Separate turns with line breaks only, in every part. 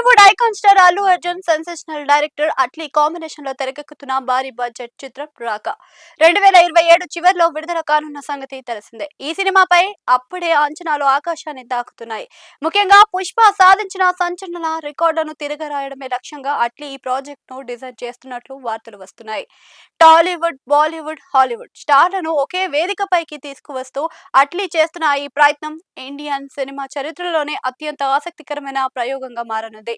Tollywood icon star Allu Arjun sensational director Atlee combination లో తెరకెక్కుతున్న భారీ బడ్జెట్ చిత్రం రాక 2027 చివర్లో విడుదల కానున్న సంగతి తెలిసిందే. ఈ సినిమాపై అప్పుడే అంచనాలు ఆకాశాన్ని తాకుతున్నాయి. ముఖ్యంగా పుష్ప సాధించిన సంచలన రికార్డులను తిరగరాయడమే లక్ష్యంగా అట్లీ ఈ ప్రాజెక్ట్ ను డిజైన్ చేస్తున్నట్లు వార్తలు వస్తున్నాయి. టాలీవుడ్, బాలీవుడ్, హాలీవుడ్ స్టార్లను ఒకే వేదికపైకి తీసుకువస్తూ అట్లీ చేస్తున్న ఈ ప్రయత్నం ఇండియన్ సినిమా చరిత్రలోనే అత్యంత ఆసక్తికరమైన ప్రయోగంగా మారనుంది.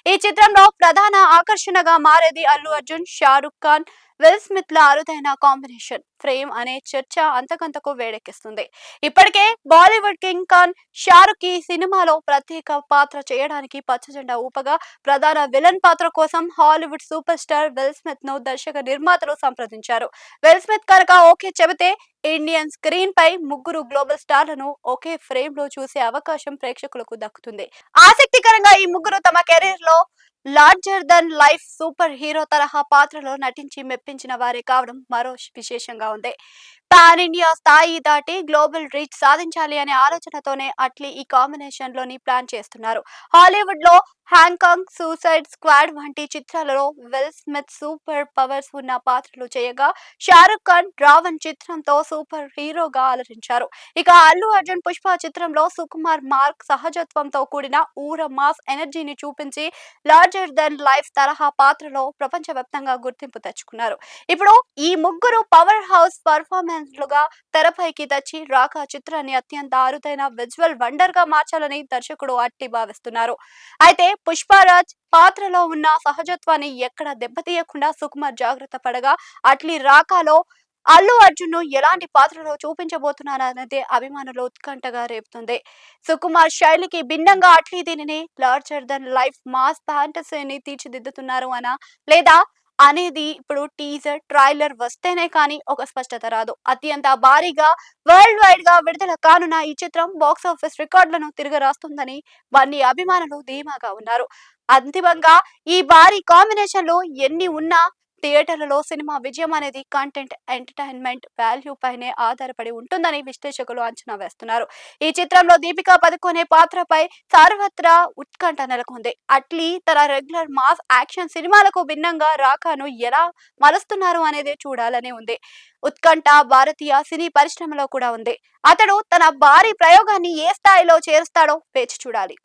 ఈ చిత్రంలో ప్రధాన ఆకర్షణగా మారేది అల్లు అర్జున్, షారుఖ్ ఖాన్, విల్ స్మిత్ ల అరుదైన కాంబినేషన్ ఫ్రేమ్ అనే చర్చ అంతకంతకు వేడెక్కిస్తుంది. ఇప్పటికే బాలీవుడ్ కింగ్ ఖాన్ షారుఖ్ ఈ సినిమాలో ప్రత్యేక పాత్ర చేయడానికి పచ్చజెండా ఊపగా ప్రధాన విలన్ పాత్ర కోసం Hollywood super star will Smith ను దర్శక నిర్మాతలు సంప్రదించారు. విల్ స్మిత్ కనుక ఓకే చెబితే ఇండియన్ స్క్రీన్ పై ముగ్గురు గ్లోబల్ స్టార్లను ఒకే ఫ్రేమ్ లో చూసే అవకాశం ప్రేక్షకులకు దక్కుతుంది. ఆసక్తికరంగా ఈ ముగ్గురు తమ కెరీర్ లో larger Dhan life super hero తరహా పాత్రలో నటించి మెప్పించిన వారే కావడం మరో విశేషంగా ఉంది. పాన్ ఇండియా స్థాయి దాటి గ్లోబల్ రీచ్ సాధించాలి అనే ఆలోచనతోనే అట్లీ ఈ కాంబినేషన్ లోని ప్లాన్ చేస్తున్నారు. హాలీవుడ్ లో హ్యాంకాంగ్, సూసైడ్ స్క్వాడ్ వంటి చిత్రాలలో విల్ స్మిత్ సూపర్ పవర్స్ ఉన్న పాత్రలు చేయగా, షారుఖ్ ఖాన్ రావణ్ చిత్రంతో సూపర్ హీరోగా అలరించారు. ఇక అల్లు అర్జున్ పుష్ప చిత్రంలో సుకుమార్ మార్క్ సహజత్వంతో కూడిన ఊర మాస్ ఎనర్జీని చూపించి లార్జర్ దెన్ లైఫ్ తరహా పాత్రలో ప్రపంచవ్యాప్తంగా గుర్తింపు తెచ్చుకున్నారు. ఇప్పుడు ఈ ముగ్గురు పవర్ హౌస్ పర్ఫార్మెన్స్ లుగా తెరపైకి తెచ్చి రాక చిత్రాన్ని అత్యంత అరుదైన విజువల్ వండర్ గా మార్చాలని దర్శకుడు అట్లీ భావిస్తున్నారు. అయితే పుష్పరాజ్ పాత్రలో ఉన్న సహజత్వాన్ని ఎక్కడ దెబ్బతీయకుండా సుకుమార్ జాగ్రత్త పడగా, అట్లీ రాకాలో అల్లు అర్జున్ ను ఎలాంటి పాత్రలో చూపించబోతున్నారనేది అభిమానులు ఉత్కంఠగా రేపుతుంది. సుకుమార్ శైలికి భిన్నంగా అట్లీ దీనిని లార్జర్ దన్ లైఫ్ మాస్ ఫ్యాంటసీని తీర్చిదిద్దుతున్నారు అనా లేదా అనేది ఇప్పుడు టీజర్, ట్రైలర్ వస్తేనే కానీ ఒక స్పష్టత రాదు. అత్యంత భారీగా వరల్డ్ వైడ్ గా విడుదల కానున్న ఈ చిత్రం బాక్సాఫీస్ రికార్డులను తిరగరాస్తుందని బన్నీ అభిమానులు ధీమాగా ఉన్నారు. అంతిమంగా ఈ భారీ కాంబినేషన్లు ఎన్ని ఉన్నా థియేటర్లలో సినిమా విజయం అనేది కంటెంట్, ఎంటర్టైన్మెంట్ వాల్యూ పైనే ఆధారపడి ఉంటుందని విశ్లేషకులు అంచనా వేస్తున్నారు. ఈ చిత్రంలో దీపికా పదుకొనే పాత్రపై సర్వత్రా ఉత్కంఠ నెలకొంది. అట్లీ తన రెగ్యులర్ మాస్ యాక్షన్ సినిమాలకు భిన్నంగా రాకాను ఎలా మలుస్తున్నారు అనేది చూడాలని ఉంది. ఉత్కంఠ భారతీయ సినీ పరిశ్రమలో కూడా ఉంది. అతడు తన భారీ ప్రయోగాన్ని ఏ స్థాయిలో చేరుస్తాడో వేచి చూడాలి.